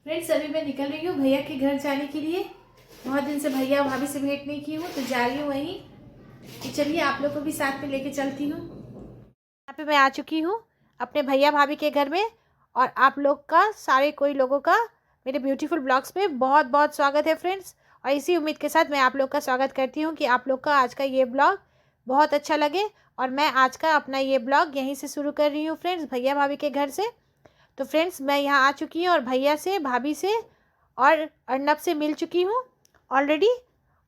Friends, अभी मैं निकल रही हूँ भैया के घर जाने के लिए। बहुत दिन से भैया भाभी से भेंट नहीं की हूँ, तो जा रही हूँ वहीं। तो चलिए आप लोग को भी साथ में लेके चलती हूँ। यहाँ पे मैं आ चुकी हूँ अपने भैया भाभी के घर में, और आप लोग का सारे कोई लोगों का मेरे ब्यूटीफुल ब्लॉग्स में बहुत बहुत स्वागत है फ्रेंड्स। और इसी उम्मीद के साथ मैं आप लोग का स्वागत करती हूँ कि आप लोग का आज का ये ब्लॉग बहुत अच्छा लगे। और मैं आज का अपना ये ब्लॉग यहीं से शुरू कर रही हूँ फ्रेंड्स, भैया भाभी के घर से। तो फ्रेंड्स, मैं यहाँ आ चुकी हूँ और भैया से, भाभी से और अर्नब से मिल चुकी हूँ ऑलरेडी।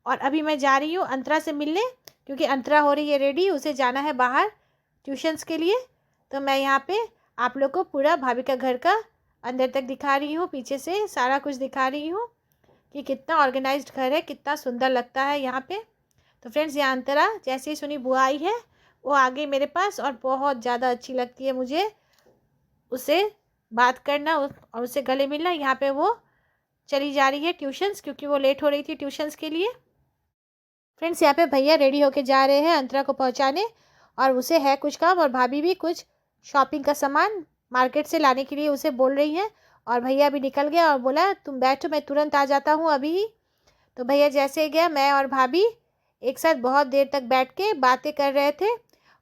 और अभी मैं जा रही हूँ अंतरा से मिलने, क्योंकि अंतरा हो रही है रेडी, उसे जाना है बाहर ट्यूशन्स के लिए। तो मैं यहाँ पे आप लोग को पूरा भाभी का घर का अंदर तक दिखा रही हूँ, पीछे से सारा कुछ दिखा रही हूँ कि कितना ऑर्गेनाइज्ड घर है, कितना सुंदर लगता है यहाँ पे। तो फ्रेंड्स, यहाँ अंतरा जैसे ही सुनी बुआ आई है, वो आ गई मेरे पास और बहुत ज़्यादा अच्छी लगती है मुझे उसे बात करना और उससे गले मिलना। यहाँ पे वो चली जा रही है ट्यूशन्स, क्योंकि वो लेट हो रही थी ट्यूशन्स के लिए। फ्रेंड्स, यहाँ पे भैया रेडी होके जा रहे हैं अंतरा को पहुँचाने, और उसे है कुछ काम, और भाभी भी कुछ शॉपिंग का सामान मार्केट से लाने के लिए उसे बोल रही हैं। और भैया भी निकल गया और बोला तुम बैठो, मैं तुरंत आ जाता हूँ अभी ही। तो भैया जैसे ही गया, मैं और भाभी एक साथ बहुत देर तक बैठ के बातें कर रहे थे,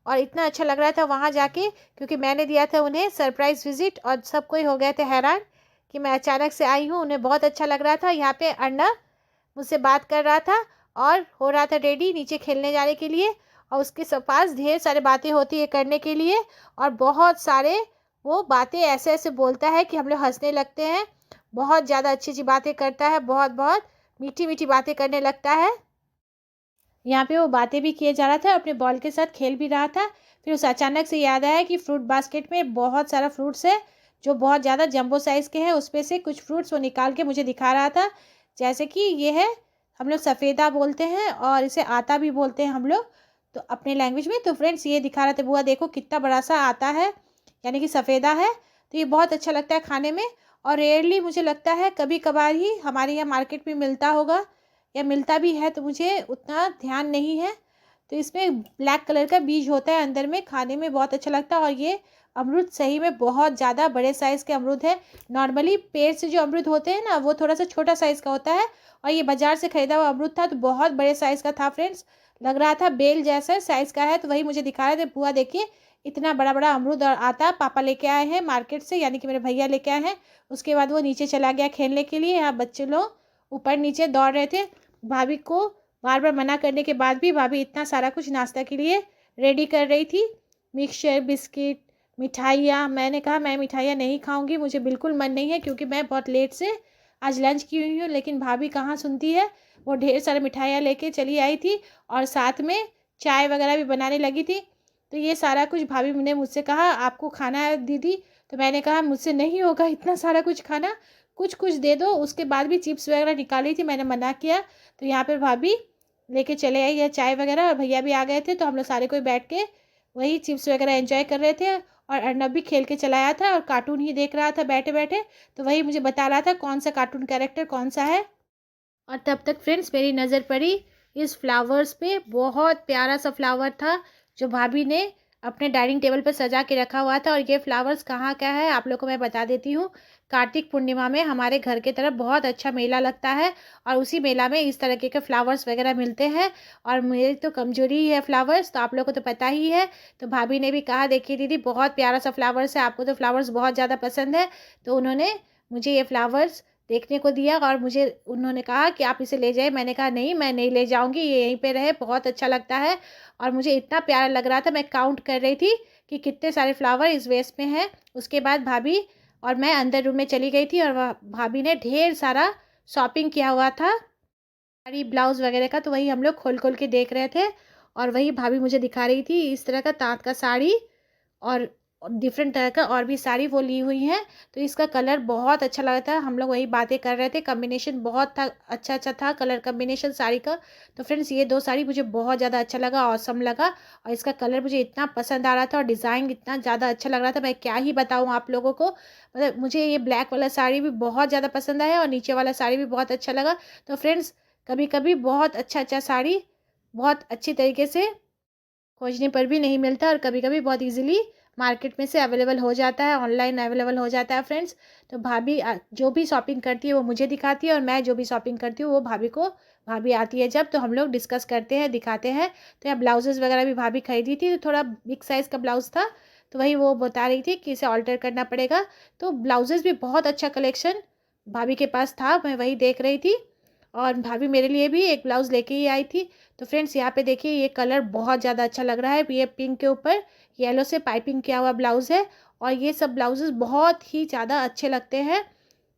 और इतना अच्छा लग रहा था वहाँ जाके, क्योंकि मैंने दिया था उन्हें सरप्राइज़ विजिट, और सब कोई हो गए थे हैरान कि मैं अचानक से आई हूँ। उन्हें बहुत अच्छा लग रहा था। यहाँ पे अर्नब मुझसे बात कर रहा था और हो रहा था रेडी नीचे खेलने जाने के लिए, और उसके पास ढेर सारे बातें होती है करने के लिए, और बहुत सारे वो बातें ऐसे ऐसे बोलता है कि हम लोग हंसने लगते हैं। बहुत ज़्यादा अच्छी अच्छी बातें करता है, बहुत बहुत मीठी मीठी बातें करने लगता है। यहाँ पे वो बातें भी किए जा रहा था, अपने बॉल के साथ खेल भी रहा था। फिर उसे अचानक से याद आया कि फ्रूट बास्केट में बहुत सारा फ्रूट्स है जो बहुत ज़्यादा जंबो साइज़ के हैं। उसमें से कुछ फ्रूट्स वो निकाल के मुझे दिखा रहा था, जैसे कि ये है, हम लोग सफ़ेदा बोलते हैं और इसे आता भी बोलते हैं हम लोग तो अपने लैंग्वेज में। तो फ्रेंड्स, ये दिखा रहे थे बुआ, देखो कितना बड़ा सा आता है, यानी कि सफ़ेदा है। तो ये बहुत अच्छा लगता है खाने में, और रेयरली मुझे लगता है कभी कभार ही हमारे यहाँ मार्केट में मिलता होगा, या मिलता भी है तो मुझे उतना ध्यान नहीं है। तो इसमें ब्लैक कलर का बीज होता है अंदर में, खाने में बहुत अच्छा लगता है। और ये अमरूद सही में बहुत ज़्यादा बड़े साइज़ के अमरूद है। नॉर्मली पेड़ से जो अमरूद होते हैं ना, वो थोड़ा सा छोटा साइज़ का होता है, और ये बाज़ार से ख़रीदा हुआ अमरूद था तो बहुत बड़े साइज़ का था फ्रेंड्स। लग रहा था बेल जैसा साइज़ का है। तो वही मुझे दिखा रहे थे, बुआ देखिए इतना बड़ा बड़ा अमरूद और आता पापा लेके आए हैं मार्केट से, यानी कि मेरे भैया लेके आए हैं। उसके बाद वो नीचे चला गया खेलने के लिए। यहाँ बच्चे लोग ऊपर नीचे दौड़ रहे थे। भाभी को बार बार मना करने के बाद भी भाभी इतना सारा कुछ नाश्ता के लिए रेडी कर रही थी, मिक्सचर, बिस्किट, मिठाइयाँ। मैंने कहा मैं मिठाइयाँ नहीं खाऊंगी, मुझे बिल्कुल मन नहीं है, क्योंकि मैं बहुत लेट से आज लंच की हुई हूँ। लेकिन भाभी कहाँ सुनती है, वो ढेर सारी मिठाइयाँ लेके चली आई थी, और साथ में चाय वगैरह भी बनाने लगी थी। तो ये सारा कुछ भाभी ने मुझसे कहा आपको खाना है दीदी। तो मैंने कहा मुझसे नहीं होगा इतना सारा कुछ खाना, कुछ कुछ दे दो। उसके बाद भी चिप्स वगैरह निकाली थी, मैंने मना किया। तो यहाँ पर भाभी लेके चले आई है चाय वगैरह, और भैया भी आ गए थे। तो हम लोग सारे कोई बैठ के वही चिप्स वगैरह एंजॉय कर रहे थे। और अर्नब भी खेल के चलाया था और कार्टून ही देख रहा था बैठे बैठे। तो वही मुझे बता रहा था कौन सा कार्टून कैरेक्टर कौन सा है। और तब तक फ्रेंड्स, मेरी नज़र पड़ी इस फ्लावर्स पे। बहुत प्यारा सा फ्लावर था जो भाभी ने अपने डाइनिंग टेबल पर सजा के रखा हुआ था। और ये फ्लावर्स कहाँ का है आप लोग को मैं बता देती हूँ। कार्तिक पूर्णिमा में हमारे घर के तरफ बहुत अच्छा मेला लगता है, और उसी मेला में इस तरह के फ्लावर्स वगैरह मिलते हैं। और मेरी तो कमजोरी ही है फ्लावर्स, तो आप लोग को तो पता ही है। तो भाभी ने भी कहा देखिए दीदी बहुत प्यारा सा फ्लावर्स है, आपको तो फ्लावर्स बहुत ज़्यादा पसंद है। तो उन्होंने मुझे ये फ्लावर्स देखने को दिया, और मुझे उन्होंने कहा कि आप इसे ले जाए। मैंने कहा नहीं, मैं नहीं ले जाऊंगी, ये यहीं पे रहे, बहुत अच्छा लगता है। और मुझे इतना प्यारा लग रहा था, मैं काउंट कर रही थी कि कितने सारे फ्लावर इस वेस्ट में हैं। उसके बाद भाभी और मैं अंदर रूम में चली गई थी, और वह भाभी ने ढेर सारा शॉपिंग किया हुआ था, साड़ी ब्लाउज़ वगैरह का। तो वही हम लोग खोल खोल के देख रहे थे, और वही भाभी मुझे दिखा रही थी इस तरह का ताँत का साड़ी, और डिफरेंट तरह का और भी साड़ी वो ली हुई हैं। तो इसका कलर बहुत अच्छा लगा था, हम लोग वही बातें कर रहे थे। कॉम्बिनेशन बहुत था, अच्छा अच्छा था कलर कॉम्बिनेशन साड़ी का। तो फ्रेंड्स, ये दो साड़ी मुझे बहुत ज़्यादा अच्छा लगा, ऑसम लगा। और इसका कलर मुझे इतना पसंद आ रहा था, और डिज़ाइन इतना ज़्यादा अच्छा लग रहा था, मैं क्या ही बताऊँ आप लोगों को। मतलब मुझे ये ब्लैक वाला साड़ी भी बहुत ज़्यादा पसंद आया, और नीचे वाला साड़ी भी बहुत अच्छा लगा। तो फ्रेंड्स, कभी कभी बहुत अच्छा अच्छा साड़ी बहुत अच्छी तरीके से खोजने पर भी नहीं मिलता, और कभी कभी बहुत इजीली मार्केट में से अवेलेबल हो जाता है, ऑनलाइन अवेलेबल हो जाता है फ्रेंड्स। तो भाभी जो भी शॉपिंग करती है वो मुझे दिखाती है, और मैं जो भी शॉपिंग करती हूँ वो भाभी आती है जब, तो हम लोग डिस्कस करते हैं, दिखाते हैं। तो यहाँ ब्लाउजेज़ वगैरह भी भाभी खरीदी थी, तो थोड़ा बिग साइज़ का ब्लाउज़ था, तो वही वो बता रही थी कि इसे ऑल्टर करना पड़ेगा। तो ब्लाउजेज़ भी बहुत अच्छा कलेक्शन भाभी के पास था, मैं वही देख रही थी। और भाभी मेरे लिए भी एक ब्लाउज़ लेके ही आई थी। तो फ्रेंड्स यहाँ पे देखिए, ये कलर बहुत ज़्यादा अच्छा लग रहा है। ये पिंक के ऊपर येलो से पाइपिंग किया हुआ ब्लाउज़ है, और ये सब ब्लाउजेज़ बहुत ही ज़्यादा अच्छे लगते हैं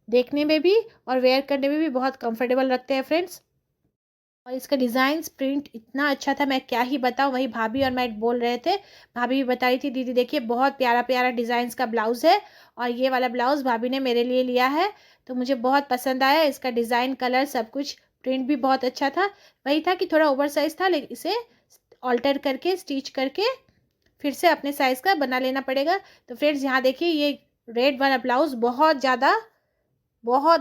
देखने में भी, और वेयर करने में भी बहुत कंफर्टेबल लगते हैं फ्रेंड्स। और इसका डिज़ाइंस प्रिंट इतना अच्छा था, मैं क्या ही बताऊँ। वही भाभी और मैं बोल रहे थे, भाभी भी बता रही थी, दीदी देखिए बहुत प्यारा प्यारा डिज़ाइंस का ब्लाउज़ है, और ये वाला ब्लाउज़ भाभी ने मेरे लिए लिया है, तो मुझे बहुत पसंद आया। इसका डिज़ाइन, कलर, सब कुछ, प्रिंट भी बहुत अच्छा था। वही था कि थोड़ा ओवर साइज़ था, लेकिन इसे ऑल्टर करके, स्टिच करके फिर से अपने साइज़ का बना लेना पड़ेगा। तो फ्रेंड्स यहाँ देखिए, ये रेड वाला ब्लाउज़ बहुत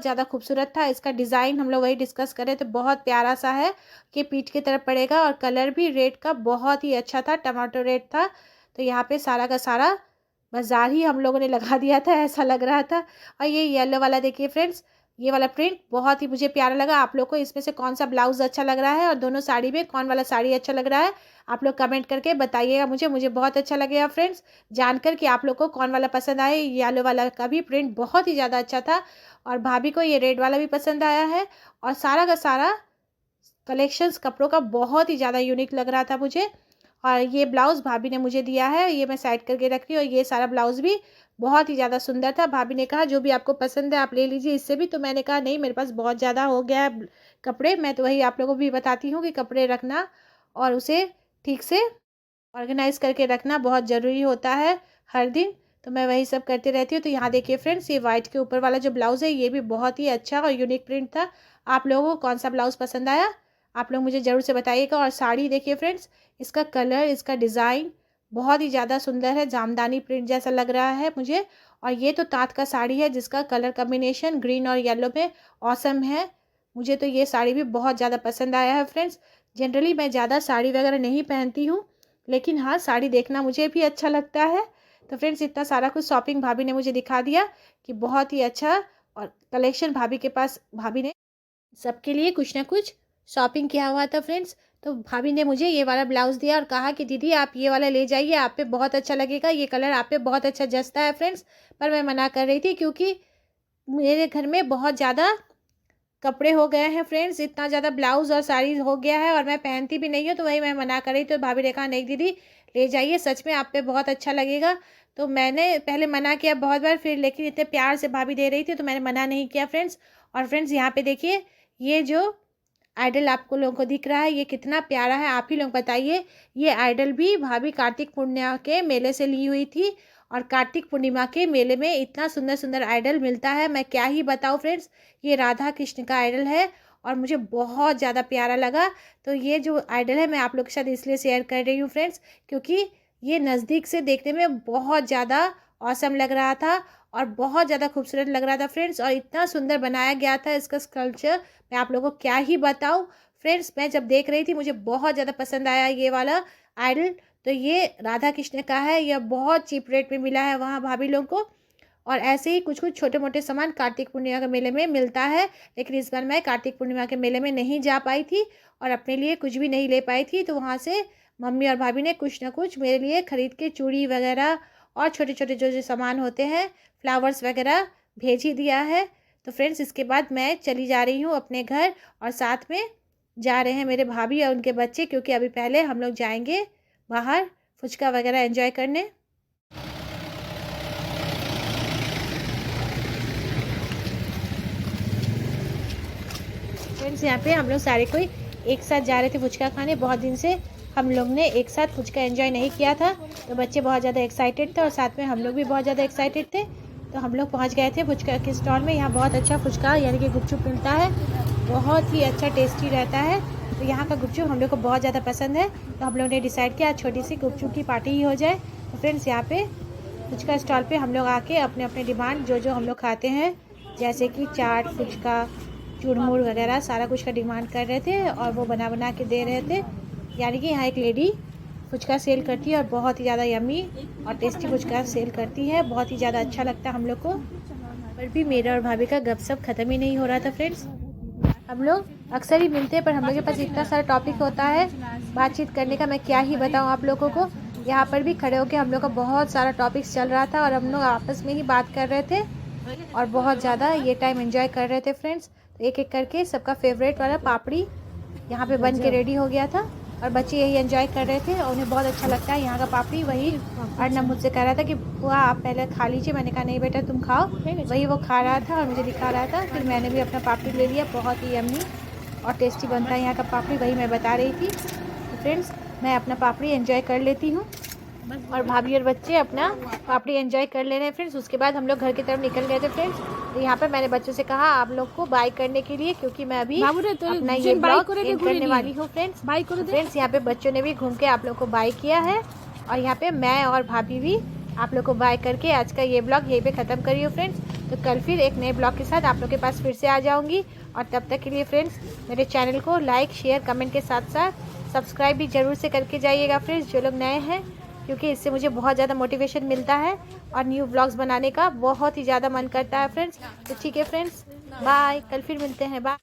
ज़्यादा खूबसूरत था। इसका डिज़ाइन हम लोग वही डिस्कस करें, तो बहुत प्यारा सा है कि पीठ की तरफ पड़ेगा, और कलर भी रेड का बहुत ही अच्छा था, टमाटो रेड था। तो यहाँ पे सारा का सारा बाज़ार ही हम लोगों ने लगा दिया था, ऐसा लग रहा था। और ये येलो वाला देखिए फ्रेंड्स, ये वाला प्रिंट बहुत ही मुझे प्यारा लगा। आप लोग को इसमें से कौन सा ब्लाउज़ अच्छा लग रहा है, और दोनों साड़ी में कौन वाला साड़ी अच्छा लग रहा है, आप लोग कमेंट करके बताइएगा। मुझे बहुत अच्छा लगेगा फ्रेंड्स जानकर कि आप लोग को कौन वाला पसंद आया। येलो वाला का भी प्रिंट बहुत ही ज़्यादा अच्छा था, और भाभी को ये रेड वाला भी पसंद आया है। और सारा का सारा कलेक्शंस कपड़ों का बहुत ही ज़्यादा यूनिक लग रहा था मुझे। और ये ब्लाउज़ भाभी ने मुझे दिया है, ये मैं साइड करके रख रही हूँ। और ये सारा ब्लाउज़ भी बहुत ही ज़्यादा सुंदर था। भाभी ने कहा जो भी आपको पसंद है आप ले लीजिए इससे भी। तो मैंने कहा नहीं, मेरे पास बहुत ज़्यादा हो गया है कपड़े। मैं तो वही आप लोगों को भी बताती हूँ कि कपड़े रखना और उसे ठीक से ऑर्गेनाइज़ करके रखना बहुत ज़रूरी होता है हर दिन। तो मैं वही सब करती रहती हूँ। तो यहाँ देखिए फ्रेंड्स, ये वाइट के ऊपर वाला जो ब्लाउज़ है ये भी बहुत ही अच्छा और यूनिक प्रिंट था। आप लोगों को कौन सा ब्लाउज़ पसंद आया, आप लोग मुझे ज़रूर से बताइएगा। और साड़ी देखिए फ्रेंड्स, इसका कलर, इसका डिज़ाइन बहुत ही ज़्यादा सुंदर है, जामदानी प्रिंट जैसा लग रहा है मुझे। और ये तो ताँत का साड़ी है जिसका कलर कॉम्बिनेशन ग्रीन और येलो में ऑसम है। मुझे तो ये साड़ी भी बहुत ज़्यादा पसंद आया है फ्रेंड्स। जनरली मैं ज़्यादा साड़ी वगैरह नहीं पहनती हूँ, लेकिन हाँ, साड़ी देखना मुझे भी अच्छा लगता है। तो फ्रेंड्स इतना सारा कुछ शॉपिंग भाभी ने मुझे दिखा दिया कि बहुत ही अच्छा और कलेक्शन भाभी के पास, भाभी ने सबके लिए कुछ ना कुछ शॉपिंग किया हुआ था फ्रेंड्स। तो भाभी ने मुझे ये वाला ब्लाउज़ दिया और कहा कि दीदी आप ये वाला ले जाइए, आप पे बहुत अच्छा लगेगा, ये कलर आप पे बहुत अच्छा जचता है फ्रेंड्स। पर मैं मना कर रही थी क्योंकि मेरे घर में बहुत ज़्यादा कपड़े हो गए हैं फ्रेंड्स, इतना ज़्यादा ब्लाउज़ और साड़ी हो गया है और मैं पहनती भी नहीं हूँ। तो वही मैं मना कर रही, तो भाभी ने कहा नहीं दीदी ले जाइए, सच में आप पे बहुत अच्छा लगेगा। तो मैंने पहले मना किया बहुत बार, फिर लेकिन इतने प्यार से भाभी दे रही थी तो मैंने मना नहीं किया फ्रेंड्स। और फ्रेंड्स यहाँ पे देखिए, ये जो आइडल आपको लोगों को दिख रहा है ये कितना प्यारा है, आप ही लोग बताइए। ये आइडल भी भाभी कार्तिक पूर्णिमा के मेले से ली हुई थी, और कार्तिक पूर्णिमा के मेले में इतना सुंदर सुंदर आइडल मिलता है, मैं क्या ही बताऊँ फ्रेंड्स। ये राधा कृष्ण का आइडल है और मुझे बहुत ज़्यादा प्यारा लगा। तो ये जो आइडल है मैं आप लोग के साथ इसलिए शेयर कर रही हूँ फ्रेंड्स, क्योंकि ये नज़दीक से देखने में बहुत ज़्यादा औसम लग रहा था और बहुत ज़्यादा खूबसूरत लग रहा था फ्रेंड्स। और इतना सुंदर बनाया गया था इसका स्कल्पचर, मैं आप लोगों को क्या ही बताऊँ फ्रेंड्स। मैं जब देख रही थी मुझे बहुत ज़्यादा पसंद आया ये वाला आइडल। तो ये राधा कृष्ण का है, यह बहुत चीप रेट में मिला है वहाँ भाभी लोगों को। और ऐसे ही कुछ कुछ छोटे मोटे सामान कार्तिक पूर्णिमा के मेले में मिलता है, लेकिन इस बार मैं कार्तिक पूर्णिमा के मेले में नहीं जा पाई थी और अपने लिए कुछ भी नहीं ले पाई थी। तो वहाँ से मम्मी और भाभी ने कुछ ना कुछ मेरे लिए ख़रीद के चूड़ी वगैरह और छोटे छोटे जो जो सामान होते हैं, फ्लावर्स वगैरह भेज ही दिया है। तो फ्रेंड्स इसके बाद मैं चली जा रही हूँ अपने घर, और साथ में जा रहे हैं मेरे भाभी और उनके बच्चे, क्योंकि अभी पहले हम लोग जाएंगे बाहर फुचका वगैरह एंजॉय करने। फ्रेंड्स यहाँ पे हम लोग सारे कोई एक साथ जा रहे थे फुचका खाने। बहुत दिन से हम लोग ने एक साथ फुचका एंजॉय नहीं किया था, तो बच्चे बहुत ज़्यादा एक्साइटेड थे और साथ में हम लोग भी बहुत ज़्यादा एक्साइटेड थे। तो हम लोग पहुँच गए थे फुचका के स्टॉल में। यहाँ बहुत अच्छा फुचका यानी कि गुपचुप मिलता है, बहुत ही अच्छा टेस्टी रहता है। तो यहाँ का गुपचुप हम लोग को बहुत ज़्यादा पसंद है, तो हम लोग ने डिसाइड किया छोटी सी गुपचुप की पार्टी ही हो जाए। तो फ्रेंड्स यहाँ पे फुचका स्टॉल पे हम लोग आके अपने अपने डिमांड जो जो हम लोग खाते हैं, जैसे कि चाट, फुचका, चूरमुर वगैरह सारा कुछ का डिमांड कर रहे थे और वो बना बना के दे रहे थे। यानी कि यहाँ एक लेडी फुचका सेल करती है और बहुत ही ज़्यादा यम्मी और टेस्टी फुचका सेल करती है। बहुत ही ज़्यादा अच्छा लगता है हम लोग को। पर भी मेरा और भाभी का गपशप ख़त्म ही नहीं हो रहा था फ्रेंड्स। हम लोग अक्सर ही मिलते हैं पर हम लोग के पास इतना सारा टॉपिक होता है बातचीत करने का, मैं क्या ही बताऊँ आप लोगों को। यहाँ पर भी खड़े होकर हम लोग का बहुत सारा टॉपिक्स चल रहा था और हम लोग आपस में ही बात कर रहे थे और बहुत ज़्यादा ये टाइम एंजॉय कर रहे थे फ्रेंड्स। तो एक एक करके सबका फेवरेट वाला पापड़ी यहाँ पे बन के रेडी हो गया था और बच्चे यही एंजॉय कर रहे थे और उन्हें बहुत अच्छा लगता है यहाँ का पापड़ी। वही अर्नब मुझसे कह रहा था कि बुआ आप पहले खा लीजिए। मैंने कहा नहीं बेटा तुम खाओ। वही वो खा रहा था और मुझे दिखा रहा था। फिर मैंने भी अपना पापड़ी ले लिया। बहुत ही यम्मी और टेस्टी बनता है यहाँ का पापड़ी, वही मैं बता रही थी। तो फ्रेंड्स मैं अपना पापड़ी एंजॉय कर लेती हूँ और भाभी और बच्चे अपना पापड़ी एंजॉय कर ले रहे हैं फ्रेंड्स। उसके बाद हम लोग घर की तरफ निकल गए थे फ्रेंड्स। तो यहाँ पर मैंने बच्चों से कहा आप लोग को बाय करने के लिए, क्योंकि मैं अभी अपना ये ब्लॉग एंड करने वाली हूँ फ्रेंड्स। फ्रेंड्स यहाँ पे बच्चों ने भी घूम के आप लोग को बाय किया है और यहाँ पे मैं और भाभी भी आप लोग को बाय करके आज का ये ब्लॉग यहीं पे ख़त्म करी हूँ फ्रेंड्स। तो कल फिर एक नए ब्लॉग के साथ आप लोग के पास फिर से आ जाऊँगी और तब तक के लिए फ्रेंड्स मेरे चैनल को लाइक शेयर कमेंट के साथ साथ सब्सक्राइब भी ज़रूर से करके जाइएगा फ्रेंड्स जो लोग नए हैं, क्योंकि इससे मुझे बहुत ज़्यादा मोटिवेशन मिलता है और न्यू व्लॉग्स बनाने का बहुत ही ज़्यादा मन करता है फ्रेंड्स। तो ठीक है फ्रेंड्स, बाय, कल फिर मिलते हैं, बाय।